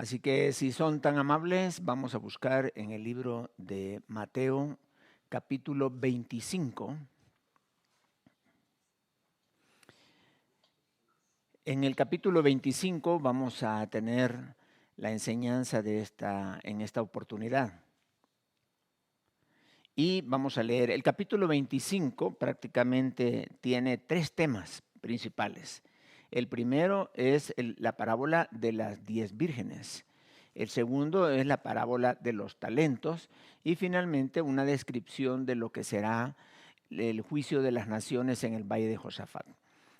Así que si son tan amables, vamos a buscar en el libro de Mateo, capítulo 25. En el capítulo 25 vamos a tener la enseñanza en esta oportunidad. Y vamos a leer, el capítulo 25 prácticamente tiene tres temas principales. El primero es la parábola de las 10 vírgenes. El segundo es la parábola de los talentos. Y finalmente una descripción de lo que será el juicio de las naciones en el valle de Josafat.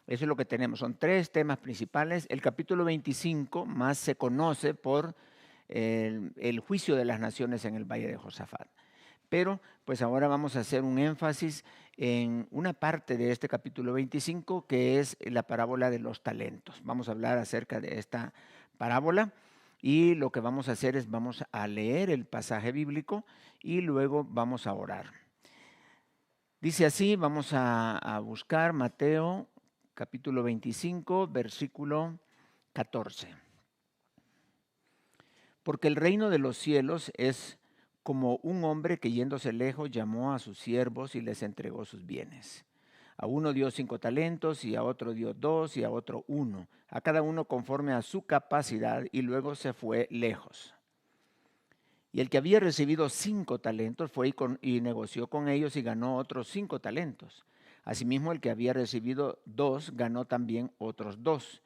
Eso es lo que tenemos. Son tres temas principales. El capítulo 25 más se conoce por el juicio de las naciones en el valle de Josafat. Pero pues ahora vamos a hacer un énfasis en una parte de este capítulo 25 que es la parábola de los talentos. Vamos a hablar acerca de esta parábola y lo que vamos a hacer es vamos a leer el pasaje bíblico y luego vamos a orar. Dice así, vamos a buscar Mateo capítulo 25, versículo 14. Porque el reino de los cielos es como un hombre que yéndose lejos llamó a sus siervos y les entregó sus bienes. A uno dio 5 talentos y a otro dio 2 y a otro 1, a cada uno conforme a su capacidad, y luego se fue lejos. Y el que había recibido 5 talentos fue y negoció con ellos y ganó otros 5 talentos. Asimismo el que había recibido 2 ganó también otros 2.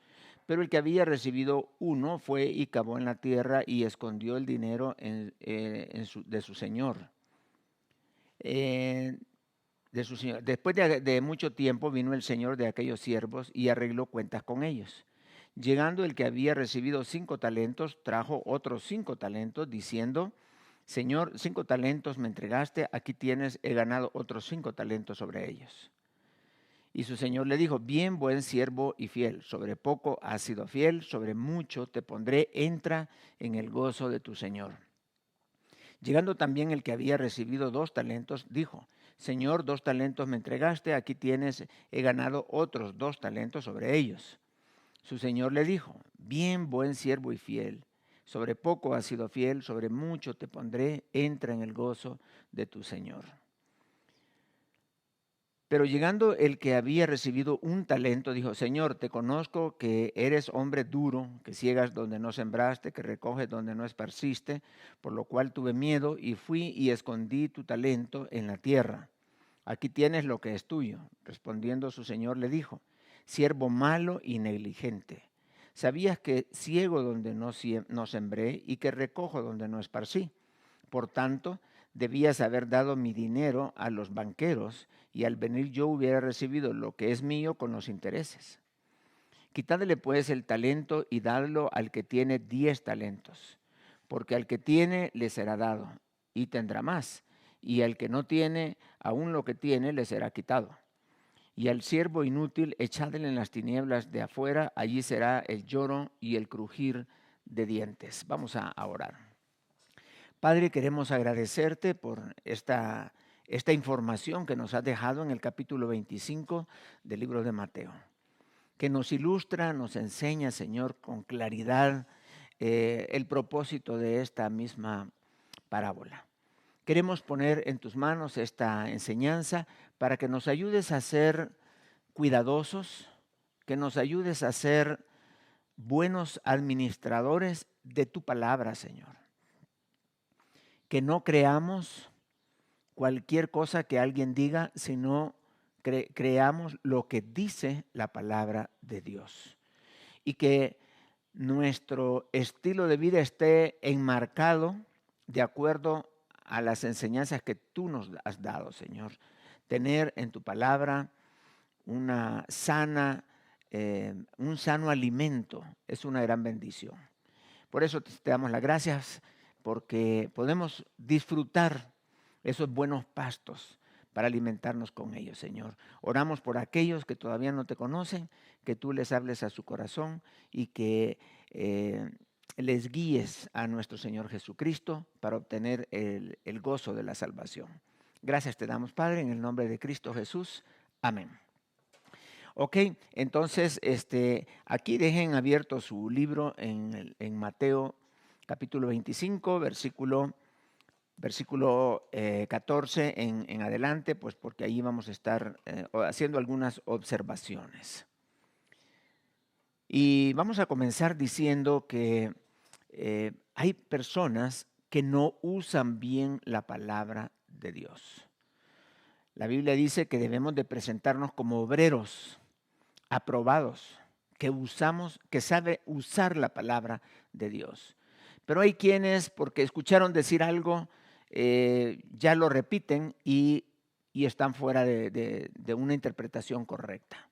Pero el que había recibido 1 fue y cavó en la tierra y escondió el dinero de su señor. Después de mucho tiempo vino el señor de aquellos siervos y arregló cuentas con ellos. Llegando el que había recibido 5 talentos, trajo otros 5 talentos, diciendo: Señor, 5 talentos me entregaste, aquí tienes, he ganado otros 5 talentos sobre ellos. Y su señor le dijo: bien, buen siervo y fiel, sobre poco has sido fiel, sobre mucho te pondré, entra en el gozo de tu señor. Llegando también el que había recibido 2 talentos, dijo: Señor, 2 talentos me entregaste, aquí tienes, he ganado otros 2 talentos sobre ellos. Su señor le dijo: bien, buen siervo y fiel, sobre poco has sido fiel, sobre mucho te pondré, entra en el gozo de tu señor. Pero llegando el que había recibido 1 talento, dijo: Señor, te conozco que eres hombre duro, que ciegas donde no sembraste, que recoges donde no esparciste, por lo cual tuve miedo y fui y escondí tu talento en la tierra. Aquí tienes lo que es tuyo. Respondiendo su señor le dijo: siervo malo y negligente, ¿sabías que ciego donde no sembré y que recojo donde no esparcí? Por tanto, debías haber dado mi dinero a los banqueros, y al venir yo hubiera recibido lo que es mío con los intereses. Quitadle pues el talento y dadlo al que tiene 10 talentos, porque al que tiene le será dado y tendrá más, y al que no tiene, aún lo que tiene le será quitado. Y al siervo inútil echadle en las tinieblas de afuera, allí será el lloro y el crujir de dientes. Vamos a orar. Padre, queremos agradecerte por esta información que nos has dejado en el capítulo 25 del libro de Mateo, que nos ilustra, nos enseña, Señor, con claridad el propósito de esta misma parábola. Queremos poner en tus manos esta enseñanza para que nos ayudes a ser cuidadosos, que nos ayudes a ser buenos administradores de tu palabra, Señor. Que no creamos cualquier cosa que alguien diga, sino creamos lo que dice la palabra de Dios. Y que nuestro estilo de vida esté enmarcado de acuerdo a las enseñanzas que tú nos has dado, Señor. Tener en tu palabra un sano alimento es una gran bendición. Por eso te damos las gracias, porque podemos disfrutar esos buenos pastos para alimentarnos con ellos, Señor. Oramos por aquellos que todavía no te conocen, que tú les hables a su corazón y que les guíes a nuestro Señor Jesucristo para obtener el gozo de la salvación. Gracias te damos, Padre, en el nombre de Cristo Jesús. Amén. Ok, entonces aquí dejen abierto su libro en Mateo capítulo 25, versículo 14 en adelante, pues porque ahí vamos a estar haciendo algunas observaciones. Y vamos a comenzar diciendo que hay personas que no usan bien la palabra de Dios. La Biblia dice que debemos de presentarnos como obreros aprobados, que sabe usar la palabra de Dios. Pero hay quienes, porque escucharon decir algo, ya lo repiten y están fuera de una interpretación correcta.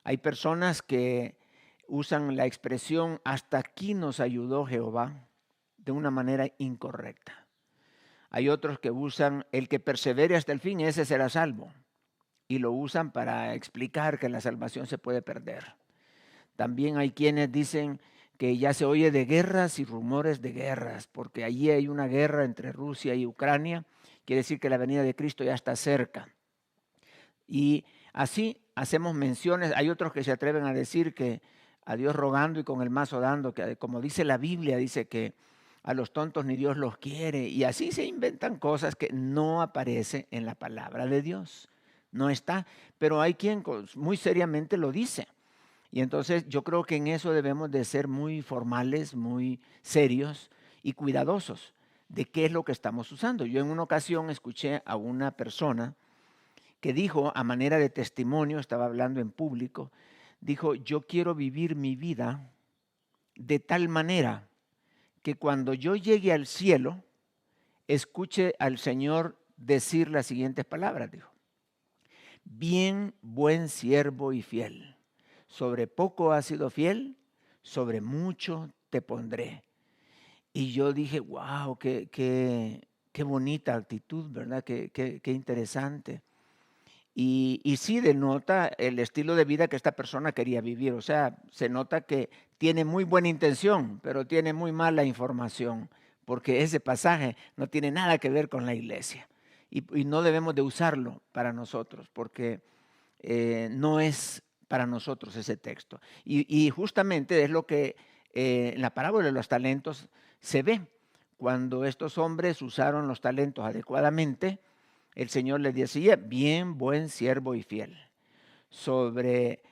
Hay personas que usan la expresión "hasta aquí nos ayudó Jehová" de una manera incorrecta. Hay otros que usan "el que persevere hasta el fin, ese será salvo", y lo usan para explicar que la salvación se puede perder. También hay quienes dicen que ya se oye de guerras y rumores de guerras, porque allí hay una guerra entre Rusia y Ucrania. Quiere decir que la venida de Cristo ya está cerca. Y así hacemos menciones. Hay otros que se atreven a decir que a Dios rogando y con el mazo dando, que como dice la Biblia, dice que a los tontos ni Dios los quiere. Y así se inventan cosas que no aparecen en la palabra de Dios. No está, pero hay quien muy seriamente lo dice. Y entonces yo creo que en eso debemos de ser muy formales, muy serios y cuidadosos de qué es lo que estamos usando. Yo en una ocasión escuché a una persona que dijo, a manera de testimonio, estaba hablando en público, dijo: yo quiero vivir mi vida de tal manera que cuando yo llegue al cielo, escuche al Señor decir las siguientes palabras, dijo: bien, buen siervo y fiel. Sobre poco has sido fiel, sobre mucho te pondré. Y yo dije, wow, qué bonita actitud, ¿verdad? Qué interesante. Y sí denota el estilo de vida que esta persona quería vivir. O sea, se nota que tiene muy buena intención, pero tiene muy mala información, porque ese pasaje no tiene nada que ver con la iglesia. Y no debemos de usarlo para nosotros, porque no es para nosotros ese texto. Y justamente es lo que en la parábola de los talentos se ve. Cuando estos hombres usaron los talentos adecuadamente, el Señor les decía: bien, buen siervo y fiel. Sobre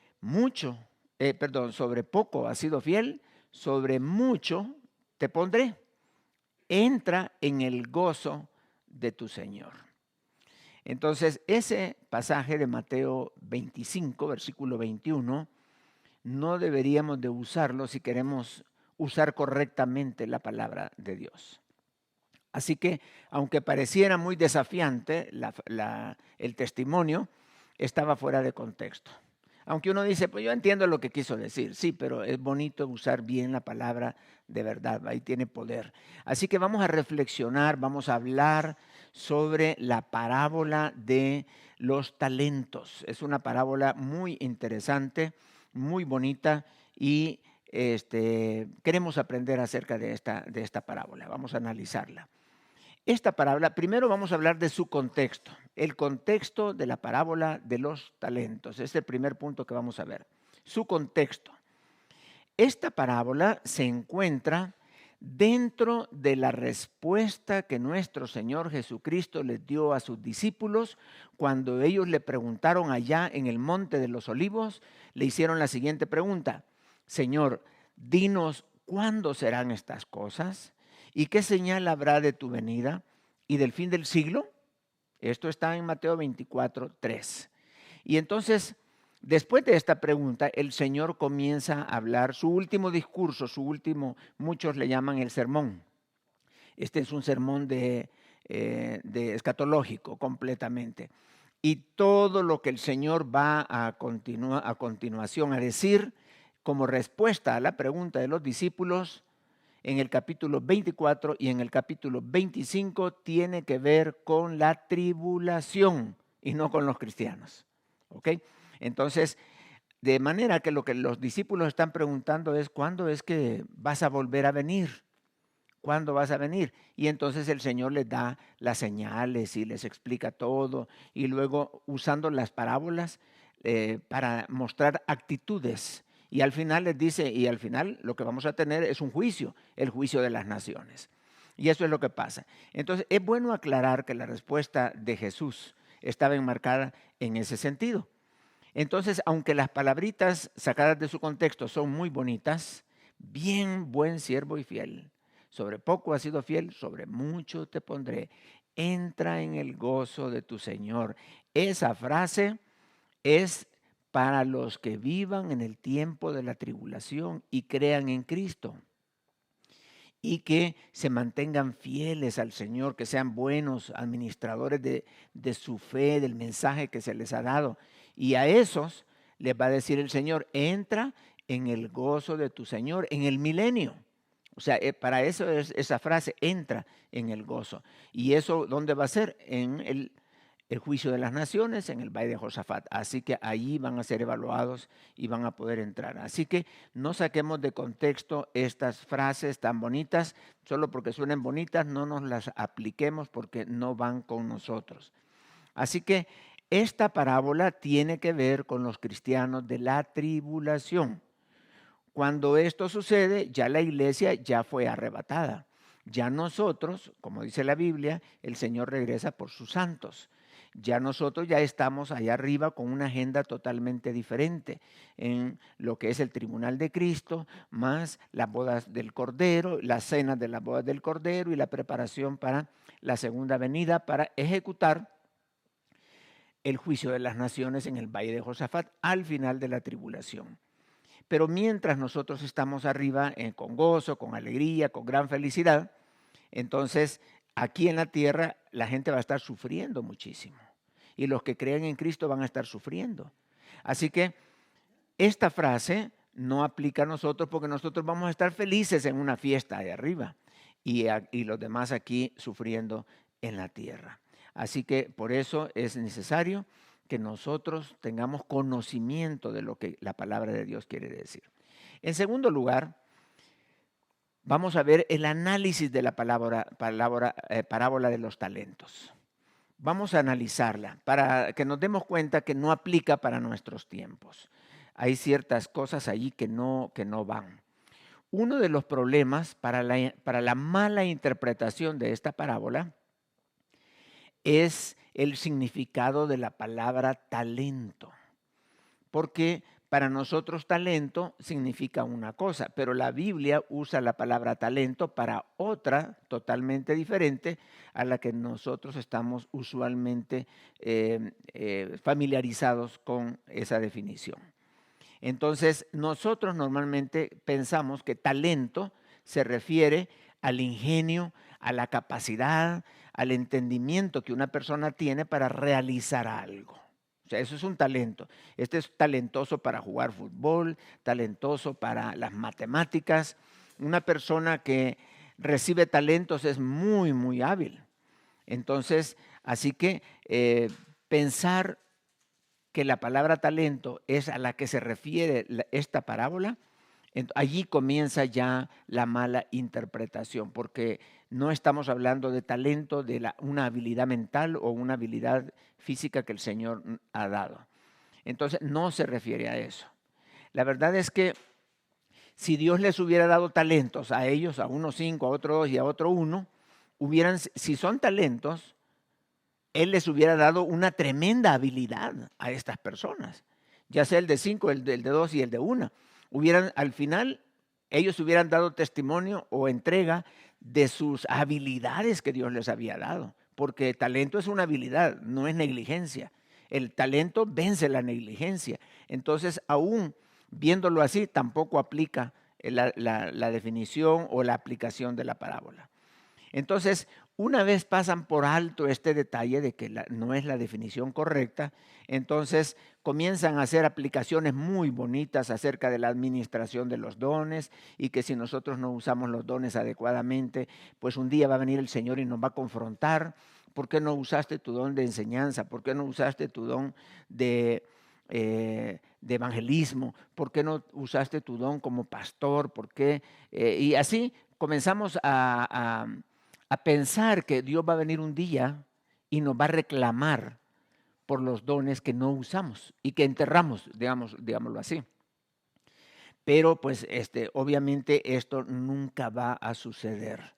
sobre poco has sido fiel, sobre mucho te pondré. Entra en el gozo de tu Señor. Entonces, ese pasaje de Mateo 25, versículo 21, no deberíamos de usarlo si queremos usar correctamente la palabra de Dios. Así que, aunque pareciera muy desafiante el testimonio, estaba fuera de contexto. Aunque uno dice, pues yo entiendo lo que quiso decir, sí, pero es bonito usar bien la palabra de verdad, ahí tiene poder. Así que vamos a reflexionar, vamos a hablar sobre la parábola de los talentos. Es una parábola muy interesante, muy bonita y queremos aprender acerca de esta parábola. Vamos a analizarla. Esta parábola, primero vamos a hablar de su contexto, el contexto de la parábola de los talentos. Es el primer punto que vamos a ver, su contexto. Esta parábola se encuentra dentro de la respuesta que nuestro Señor Jesucristo les dio a sus discípulos cuando ellos le preguntaron allá en el Monte de los Olivos. Le hicieron la siguiente pregunta: Señor, dinos cuándo serán estas cosas y qué señal habrá de tu venida y del fin del siglo. Esto está en Mateo 24, 3. Y entonces, después de esta pregunta, el Señor comienza a hablar su último discurso, muchos le llaman el sermón. Este es un sermón de escatológico completamente. Y todo lo que el Señor va a continuación a decir como respuesta a la pregunta de los discípulos en el capítulo 24 y en el capítulo 25 tiene que ver con la tribulación y no con los cristianos. ¿Ok? Entonces, de manera que lo que los discípulos están preguntando es: ¿cuándo es que vas a volver a venir? ¿Cuándo vas a venir? Y entonces el Señor les da las señales y les explica todo, y luego usando las parábolas para mostrar actitudes Y al final les dice, y al final lo que vamos a tener es un juicio, el juicio de las naciones. Y eso es lo que pasa. Entonces es bueno aclarar que la respuesta de Jesús estaba enmarcada en ese sentido. Entonces, aunque las palabritas sacadas de su contexto son muy bonitas, bien buen siervo y fiel. Sobre poco has sido fiel, sobre mucho te pondré. Entra en el gozo de tu Señor. Esa frase es para los que vivan en el tiempo de la tribulación y crean en Cristo y que se mantengan fieles al Señor, que sean buenos administradores de su fe, del mensaje que se les ha dado. Y a esos les va a decir el Señor, entra en el gozo de tu Señor, en el milenio. O sea, para eso es esa frase, entra en el gozo. ¿Y eso dónde va a ser? En el juicio de las naciones en el valle de Josafat. Así que allí van a ser evaluados y van a poder entrar. Así que no saquemos de contexto estas frases tan bonitas, solo porque suenen bonitas, no nos las apliquemos porque no van con nosotros. Así que esta parábola tiene que ver con los cristianos de la tribulación. Cuando esto sucede, ya la iglesia ya fue arrebatada. Ya nosotros, como dice la Biblia, el Señor regresa por sus santos. Ya nosotros ya estamos allá arriba con una agenda totalmente diferente en lo que es el tribunal de Cristo, más las bodas del Cordero, las cenas de las bodas del Cordero y la preparación para la segunda venida para ejecutar el juicio de las naciones en el valle de Josafat al final de la tribulación. Pero mientras nosotros estamos arriba con gozo, con alegría, con gran felicidad, entonces aquí en la tierra la gente va a estar sufriendo muchísimo. Y los que creen en Cristo van a estar sufriendo. Así que esta frase no aplica a nosotros porque nosotros vamos a estar felices en una fiesta de arriba y los demás aquí sufriendo en la tierra. Así que por eso es necesario que nosotros tengamos conocimiento de lo que la palabra de Dios quiere decir. En segundo lugar, vamos a ver el análisis de la parábola de los talentos. Vamos a analizarla para que nos demos cuenta que no aplica para nuestros tiempos. Hay ciertas cosas allí que no van. Uno de los problemas para la mala interpretación de esta parábola es el significado de la palabra talento. Porque para nosotros talento significa una cosa, pero la Biblia usa la palabra talento para otra totalmente diferente a la que nosotros estamos usualmente familiarizados con esa definición. Entonces, nosotros normalmente pensamos que talento se refiere al ingenio, a la capacidad, al entendimiento que una persona tiene para realizar algo. O sea, eso es un talento. Este es talentoso para jugar fútbol, talentoso para las matemáticas. Una persona que recibe talentos es muy, muy hábil. Entonces, así que pensar que la palabra talento es a la que se refiere esta parábola, allí comienza ya la mala interpretación, porque no estamos hablando de talento, de una habilidad mental o una habilidad física que el Señor ha dado. Entonces no se refiere a eso. La verdad es que si Dios les hubiera dado talentos a ellos, a unos 5, a otros 2 y a otro 1, si son talentos, Él les hubiera dado una tremenda habilidad a estas personas, ya sea el de 5, el de 2 y el de 1. Al final, ellos hubieran dado testimonio o entrega de sus habilidades que Dios les había dado, porque talento es una habilidad, no es negligencia. El talento vence la negligencia. Entonces, aún viéndolo así, tampoco aplica la definición o la aplicación de la parábola. Entonces, una vez pasan por alto este detalle de que no es la definición correcta, entonces comienzan a hacer aplicaciones muy bonitas acerca de la administración de los dones y que si nosotros no usamos los dones adecuadamente, pues un día va a venir el Señor y nos va a confrontar. ¿Por qué no usaste tu don de enseñanza? ¿Por qué no usaste tu don de evangelismo? ¿Por qué no usaste tu don como pastor? ¿Por qué? Y así comenzamos a pensar que Dios va a venir un día y nos va a reclamar por los dones que no usamos y que enterramos, digámoslo así. Pero pues obviamente esto nunca va a suceder,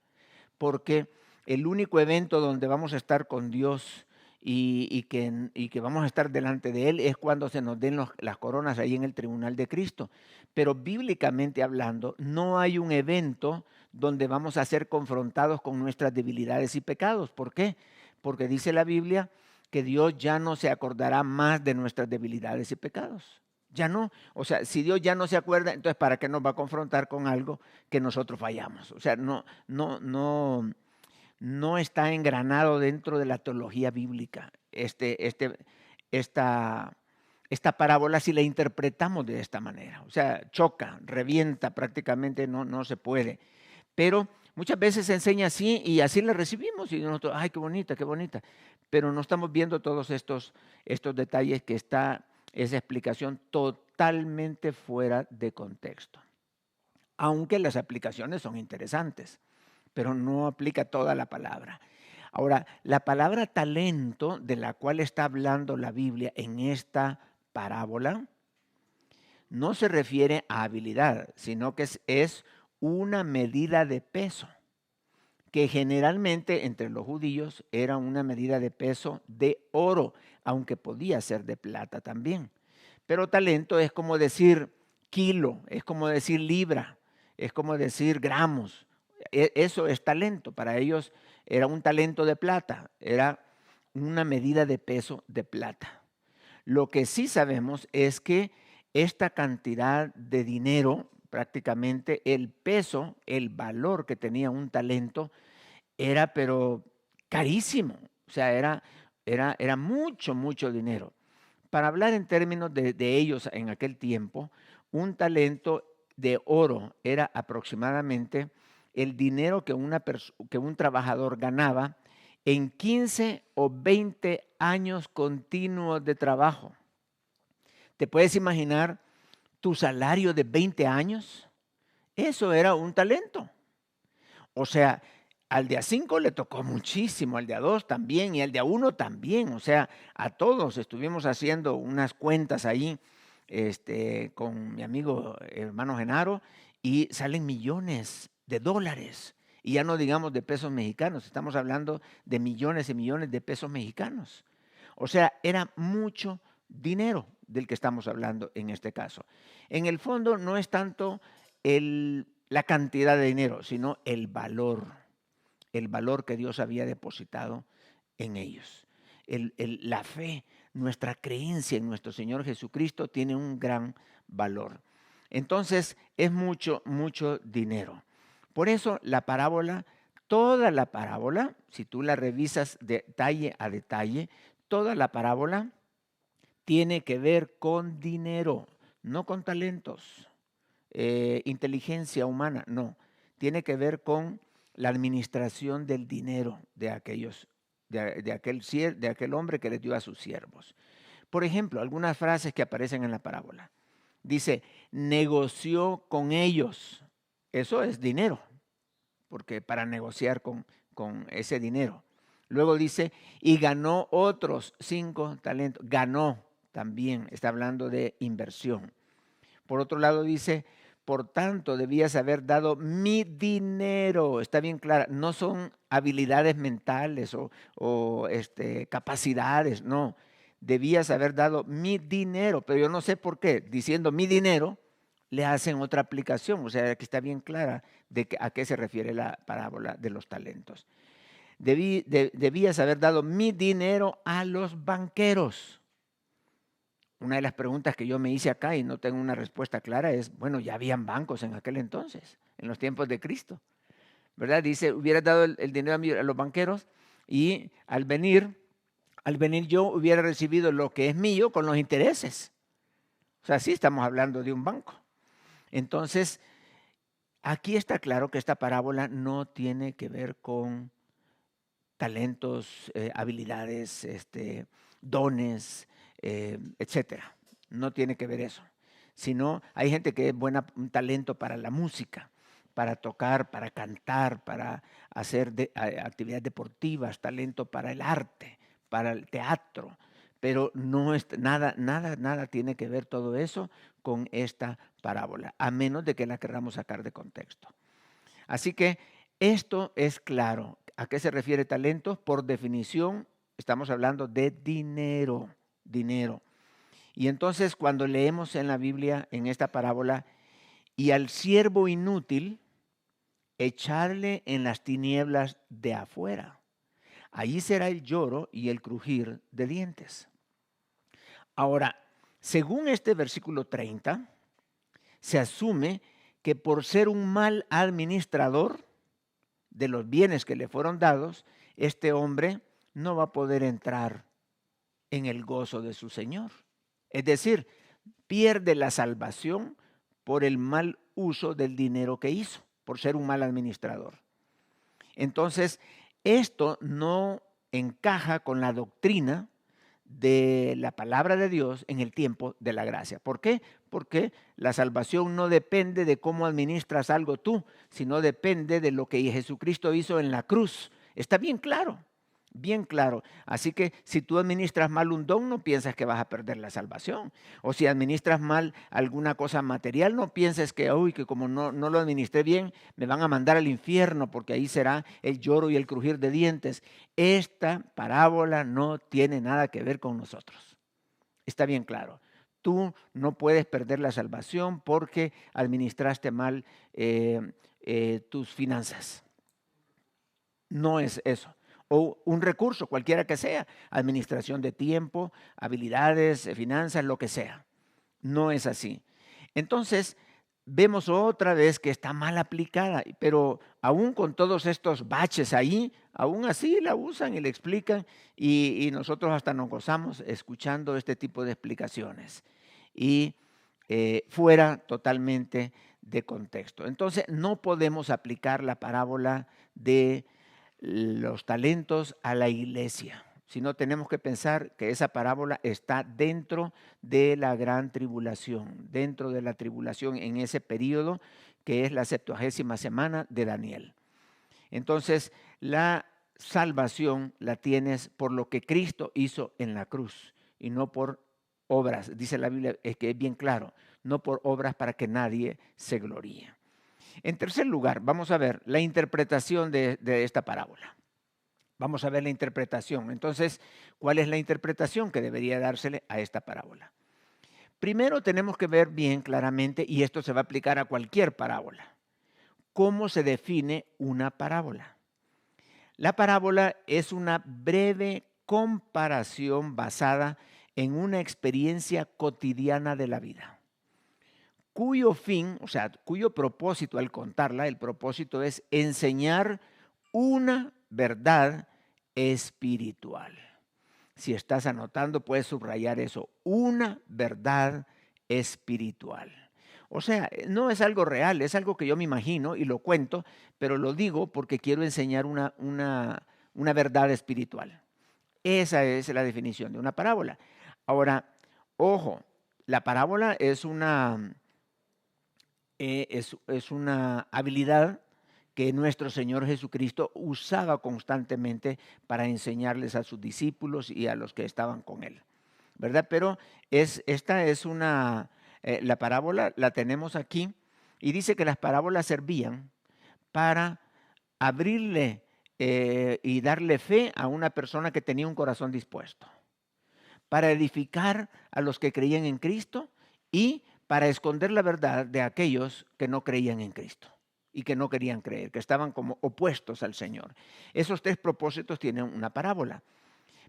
porque el único evento donde vamos a estar con Dios y que vamos a estar delante de Él es cuando se nos den las coronas ahí en el tribunal de Cristo. Pero bíblicamente hablando, no hay un evento donde vamos a ser confrontados con nuestras debilidades y pecados. ¿Por qué? Porque dice la Biblia que Dios ya no se acordará más de nuestras debilidades y pecados. Ya no. O sea, si Dios ya no se acuerda, entonces ¿para qué nos va a confrontar con algo que nosotros fallamos? O sea, no está engranado dentro de la teología bíblica. Esta, esta parábola, si la interpretamos de esta manera, o sea, choca, revienta, prácticamente no se puede. Pero muchas veces se enseña así y así la recibimos y nosotros, ay, qué bonita, qué bonita. Pero no estamos viendo todos estos detalles que está esa explicación totalmente fuera de contexto. Aunque las aplicaciones son interesantes, pero no aplica toda la palabra. Ahora, la palabra talento de la cual está hablando la Biblia en esta parábola no se refiere a habilidad, sino que es una medida de peso, que generalmente entre los judíos era una medida de peso de oro, aunque podía ser de plata también. Pero talento es como decir kilo, es como decir libra, es como decir gramos. Eso es talento. Para ellos era un talento de plata, era una medida de peso de plata. Lo que sí sabemos es que esta cantidad de dinero, prácticamente el peso, el valor que tenía un talento, era pero carísimo. O sea, era mucho, mucho dinero. Para hablar en términos de ellos en aquel tiempo, un talento de oro era aproximadamente el dinero que un trabajador ganaba en 15 o 20 años continuos de trabajo. ¿Te puedes imaginar tu salario de 20 años? Eso era un talento. O sea, al de a 5 le tocó muchísimo, al de a 2 también y al de a 1 también. O sea, a todos estuvimos haciendo unas cuentas ahí con mi amigo hermano Genaro y salen millones de dólares. Y ya no digamos de pesos mexicanos, estamos hablando de millones y millones de pesos mexicanos. O sea, era mucho dinero del que estamos hablando en este caso. En el fondo no es tanto la cantidad de dinero, sino el valor que Dios había depositado en ellos. La fe, nuestra creencia en nuestro Señor Jesucristo tiene un gran valor. Entonces es mucho, mucho dinero. Por eso la parábola, toda la parábola, si tú la revisas detalle a detalle, toda la parábola tiene que ver con dinero, no con talentos, inteligencia humana, no. Tiene que ver con la administración del dinero de aquel hombre que les dio a sus siervos. Por ejemplo, algunas frases que aparecen en la parábola. Dice, negoció con ellos. Eso es dinero, porque para negociar con ese dinero. Luego dice, y ganó otros 5 talentos. Ganó también, está hablando de inversión. Por otro lado dice, por tanto debías haber dado mi dinero. Está bien clara, no son habilidades mentales o capacidades, no. Debías haber dado mi dinero, pero yo no sé por qué, diciendo mi dinero, le hacen otra aplicación. O sea, que está bien clara a qué se refiere la parábola de los talentos. Debías haber dado mi dinero a los banqueros. Una de las preguntas que yo me hice acá y no tengo una respuesta clara es, bueno, ya habían bancos en aquel entonces, en los tiempos de Cristo, ¿verdad? Dice, hubieras dado el dinero a los banqueros y al venir yo hubiera recibido lo que es mío con los intereses. O sea, sí estamos hablando de un banco. Entonces, aquí está claro que esta parábola no tiene que ver con talentos, habilidades, dones, etcétera. No tiene que ver eso. Sino hay gente que es un talento para la música, para tocar, para cantar, para hacer actividades deportivas, talento para el arte, para el teatro. Pero no es nada tiene que ver todo eso con esta parábola, a menos de que la queramos sacar de contexto. Así que esto es claro. ¿A qué se refiere talentos? Por definición, estamos hablando de dinero, dinero. Y entonces cuando leemos en la Biblia, en esta parábola, y al siervo inútil, echarle en las tinieblas de afuera. Allí será el lloro y el crujir de dientes. Ahora, según este versículo 30, se asume que por ser un mal administrador de los bienes que le fueron dados, este hombre no va a poder entrar en el gozo de su Señor. Es decir, pierde la salvación por el mal uso del dinero que hizo, por ser un mal administrador. Entonces, esto no encaja con la doctrina de la palabra de Dios en el tiempo de la gracia. ¿Por qué? Porque la salvación no depende de cómo administras algo tú, sino depende de lo que Jesucristo hizo en la cruz. Está bien claro, bien claro. Así que si tú administras mal un don, no piensas que vas a perder la salvación. O si administras mal alguna cosa material, no pienses que, uy, que como no lo administré bien, me van a mandar al infierno, porque ahí será el lloro y el crujir de dientes. Esta parábola no tiene nada que ver con nosotros. Está bien claro. Tú no puedes perder la salvación porque administraste mal tus finanzas. No es eso. O un recurso, cualquiera que sea, administración de tiempo, habilidades, finanzas, lo que sea. No es así. Entonces, vemos otra vez que está mal aplicada, pero aún con todos estos baches ahí, aún así la usan y la explican y nosotros hasta nos gozamos escuchando este tipo de explicaciones y fuera totalmente de contexto. Entonces, no podemos aplicar la parábola de los talentos a la iglesia, sino tenemos que pensar que esa parábola está dentro de la gran tribulación, dentro de la tribulación en ese periodo que es la 70ª semana de Daniel. Entonces, la salvación la tienes por lo que Cristo hizo en la cruz y no por obras. Dice la Biblia, es que es bien claro, no por obras para que nadie se gloríe. En tercer lugar, vamos a ver la interpretación de esta parábola. Vamos a ver la interpretación. Entonces, ¿cuál es la interpretación que debería dársele a esta parábola? Primero tenemos que ver bien claramente, y esto se va a aplicar a cualquier parábola, cómo se define una parábola. La parábola es una breve comparación basada en una experiencia cotidiana de la vida, cuyo fin, o sea, cuyo propósito al contarla, el propósito es enseñar una verdad espiritual. Si estás anotando, puedes subrayar eso, una verdad espiritual. O sea, no es algo real, es algo que yo me imagino y lo cuento, pero lo digo porque quiero enseñar una verdad espiritual. Esa es la definición de una parábola. Ahora, ojo, la parábola es una habilidad que nuestro Señor Jesucristo usaba constantemente para enseñarles a sus discípulos y a los que estaban con él, ¿verdad? Pero esta es la parábola la tenemos aquí y dice que las parábolas servían para abrirle y darle fe a una persona que tenía un corazón dispuesto, para edificar a los que creían en Cristo y para esconder la verdad de aquellos que no creían en Cristo y que no querían creer, que estaban como opuestos al Señor. Esos tres propósitos tienen una parábola.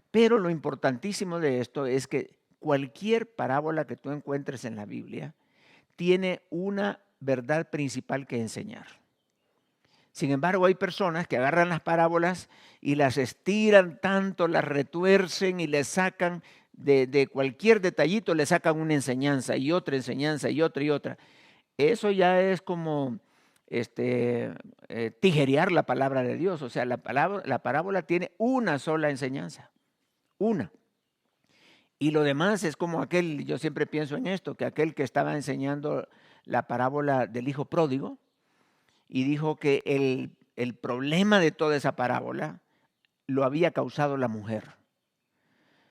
Pero lo importantísimo de esto es que cualquier parábola que tú encuentres en la Biblia tiene una verdad principal que enseñar. Sin embargo, hay personas que agarran las parábolas y las estiran tanto, las retuercen y les sacan de cualquier detallito, le sacan una enseñanza y otra y otra. Eso ya es como tijerear la palabra de Dios. O sea, la parábola tiene una sola enseñanza, una. Y lo demás es como aquel, yo siempre pienso en esto, que aquel que estaba enseñando la parábola del hijo pródigo y dijo que el problema de toda esa parábola lo había causado la mujer,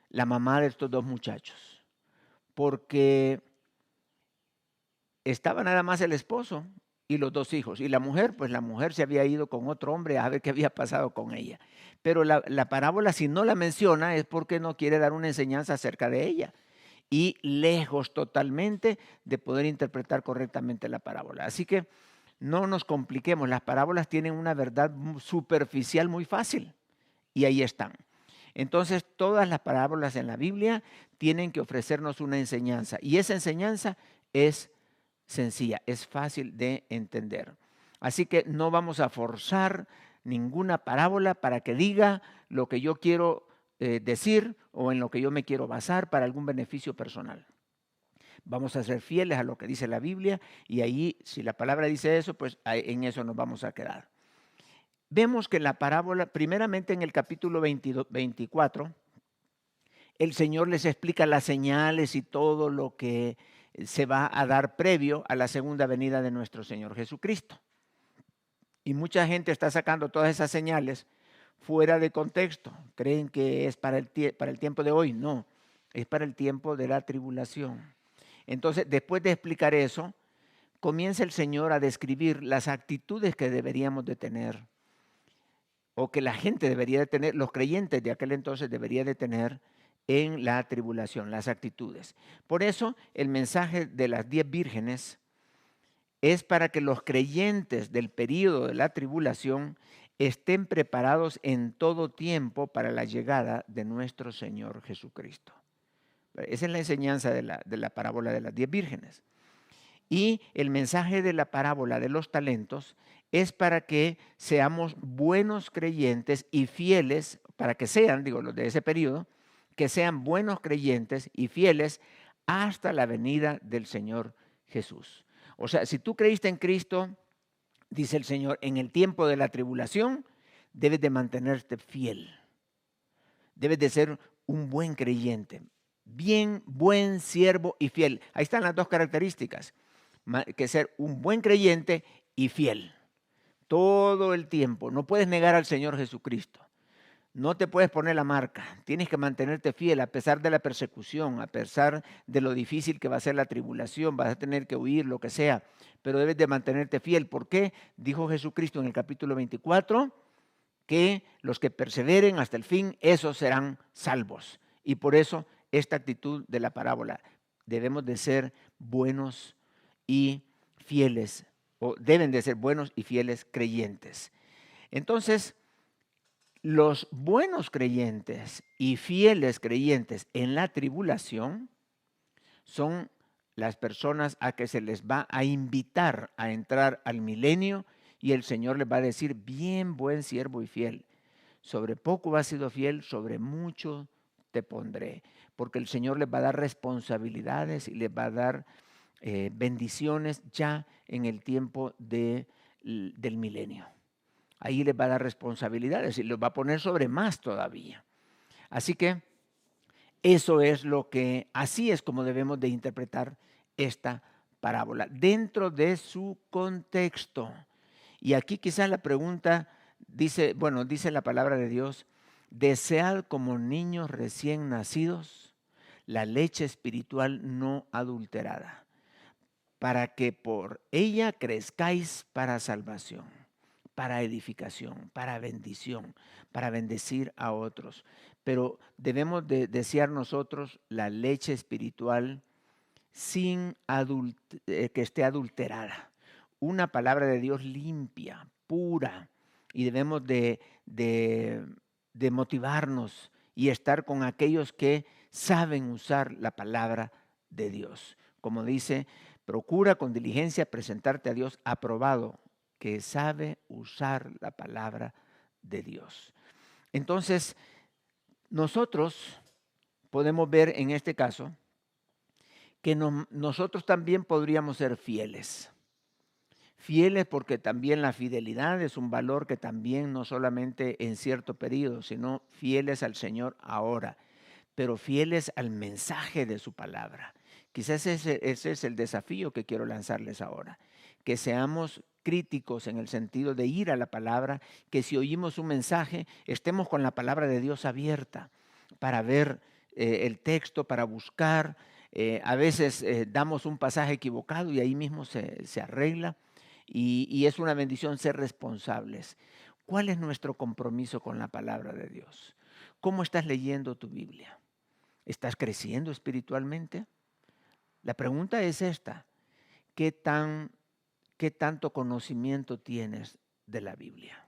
la mamá de estos dos muchachos, porque estaba nada más el esposo y los 2 hijos. Y la mujer, pues la mujer se había ido con otro hombre a ver qué había pasado con ella. Pero la parábola, si no la menciona, es porque no quiere dar una enseñanza acerca de ella. Y lejos totalmente de poder interpretar correctamente la parábola. Así que no nos compliquemos, las parábolas tienen una verdad superficial muy fácil y ahí están. Entonces, todas las parábolas en la Biblia tienen que ofrecernos una enseñanza y esa enseñanza es sencilla, es fácil de entender. Así que no vamos a forzar ninguna parábola para que diga lo que yo quiero decir o en lo que yo me quiero basar para algún beneficio personal. Vamos a ser fieles a lo que dice la Biblia y ahí, si la palabra dice eso, pues en eso nos vamos a quedar. Vemos que la parábola, primeramente en el capítulo 24, el Señor les explica las señales y todo lo que se va a dar previo a la segunda venida de nuestro Señor Jesucristo. Y mucha gente está sacando todas esas señales fuera de contexto. Creen que es para el tiempo de hoy. No, es para el tiempo de la tribulación. Entonces, después de explicar eso, comienza el Señor a describir las actitudes que deberíamos de tener o que la gente debería de tener, los creyentes de aquel entonces debería de tener en la tribulación, las actitudes. Por eso el mensaje de las 10 vírgenes es para que los creyentes del período de la tribulación estén preparados en todo tiempo para la llegada de nuestro Señor Jesucristo. Esa es la enseñanza de la parábola de las 10 vírgenes. Y el mensaje de la parábola de los talentos es para que seamos buenos creyentes y fieles, para que sean, digo, los de ese periodo, que sean buenos creyentes y fieles hasta la venida del Señor Jesús. O sea, si tú creíste en Cristo, dice el Señor, en el tiempo de la tribulación, debes de mantenerte fiel. Debes de ser un buen creyente, bien, buen siervo y fiel. Ahí están las dos características, que ser un buen creyente y fiel. Todo el tiempo. No puedes negar al Señor Jesucristo. No te puedes poner la marca. Tienes que mantenerte fiel a pesar de la persecución, a pesar de lo difícil que va a ser la tribulación. Vas a tener que huir, lo que sea. Pero debes de mantenerte fiel. ¿Por qué? Dijo Jesucristo en el capítulo 24 que los que perseveren hasta el fin, esos serán salvos. Y por eso esta actitud de la parábola. Debemos de ser buenos y fieles, o deben de ser buenos y fieles creyentes. Entonces, los buenos creyentes y fieles creyentes en la tribulación son las personas a que se les va a invitar a entrar al milenio y el Señor les va a decir, bien, buen siervo y fiel, sobre poco has sido fiel, sobre mucho te pondré, porque el Señor les va a dar responsabilidades y les va a dar bendiciones ya en el tiempo del milenio. Ahí les va a dar responsabilidades y los va a poner sobre más todavía. Así que eso es así es como debemos de interpretar esta parábola, dentro de su contexto. Y aquí quizás la pregunta dice la palabra de Dios, desead como niños recién nacidos la leche espiritual no adulterada, para que por ella crezcáis para salvación, para edificación, para bendición, para bendecir a otros. Pero debemos de desear nosotros la leche espiritual sin que esté adulterada. Una palabra de Dios limpia, pura, y debemos de motivarnos y estar con aquellos que saben usar la palabra de Dios. Como dice, procura con diligencia presentarte a Dios aprobado, que sabe usar la palabra de Dios. Entonces, nosotros podemos ver en este caso que nosotros también podríamos ser fieles. Fieles porque también la fidelidad es un valor que también no solamente en cierto periodo, sino fieles al Señor ahora, pero fieles al mensaje de su palabra. Quizás ese es el desafío que quiero lanzarles ahora, que seamos críticos en el sentido de ir a la palabra, que si oímos un mensaje, estemos con la palabra de Dios abierta para ver el texto, para buscar A veces damos un pasaje equivocado y ahí mismo se arregla y es una bendición ser responsables. ¿Cuál es nuestro compromiso con la palabra de Dios? ¿Cómo estás leyendo tu Biblia? ¿Estás creciendo espiritualmente? La pregunta es esta: ¿qué tanto conocimiento tienes de la Biblia?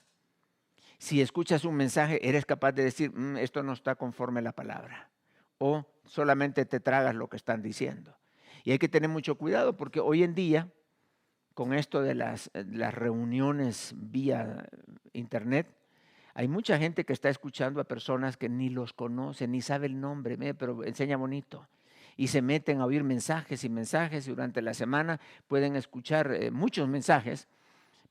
Si escuchas un mensaje, eres capaz de decir, esto no está conforme a la palabra. O solamente te tragas lo que están diciendo. Y hay que tener mucho cuidado porque hoy en día, con esto de las reuniones vía internet, hay mucha gente que está escuchando a personas que ni los conocen, ni sabe el nombre, pero enseña bonito. Y se meten a oír mensajes y mensajes y durante la semana pueden escuchar muchos mensajes,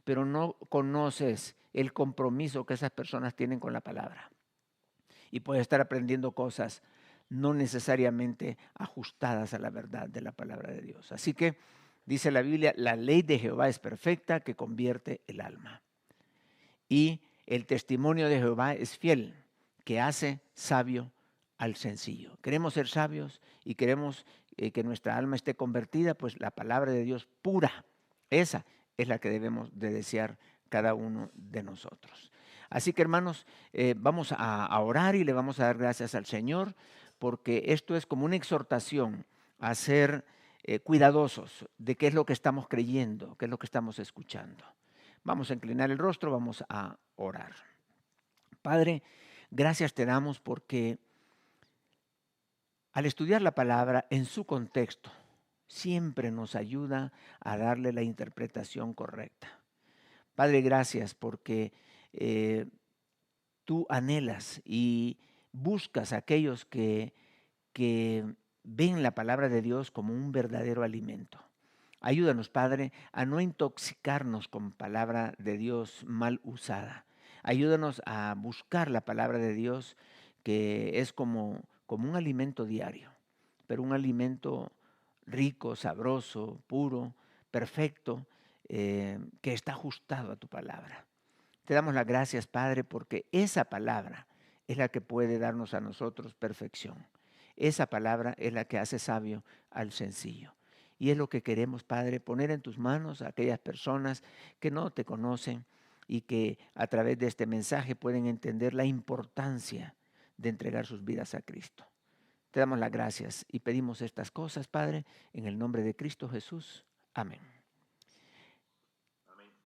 pero no conoces el compromiso que esas personas tienen con la palabra. Y puedes estar aprendiendo cosas no necesariamente ajustadas a la verdad de la palabra de Dios. Así que dice la Biblia, la ley de Jehová es perfecta que convierte el alma. Y el testimonio de Jehová es fiel, que hace sabio al sencillo. Queremos ser sabios y queremos que nuestra alma esté convertida, pues la palabra de Dios pura, esa es la que debemos de desear cada uno de nosotros. Así que hermanos, vamos a orar y le vamos a dar gracias al Señor, porque esto es como una exhortación a ser cuidadosos de qué es lo que estamos creyendo, qué es lo que estamos escuchando. Vamos a inclinar el rostro, vamos a orar. Padre, gracias te damos porque al estudiar la palabra en su contexto, siempre nos ayuda a darle la interpretación correcta. Padre, gracias porque tú anhelas y buscas a aquellos que ven la palabra de Dios como un verdadero alimento. Ayúdanos, Padre, a no intoxicarnos con palabra de Dios mal usada. Ayúdanos a buscar la palabra de Dios que es como un alimento diario, pero un alimento rico, sabroso, puro, perfecto, que está ajustado a tu palabra. Te damos las gracias, Padre, porque esa palabra es la que puede darnos a nosotros perfección. Esa palabra es la que hace sabio al sencillo. Y es lo que queremos, Padre, poner en tus manos a aquellas personas que no te conocen y que a través de este mensaje pueden entender la importancia de entregar sus vidas a Cristo. Te damos las gracias y pedimos estas cosas, Padre, en el nombre de Cristo Jesús. Amén.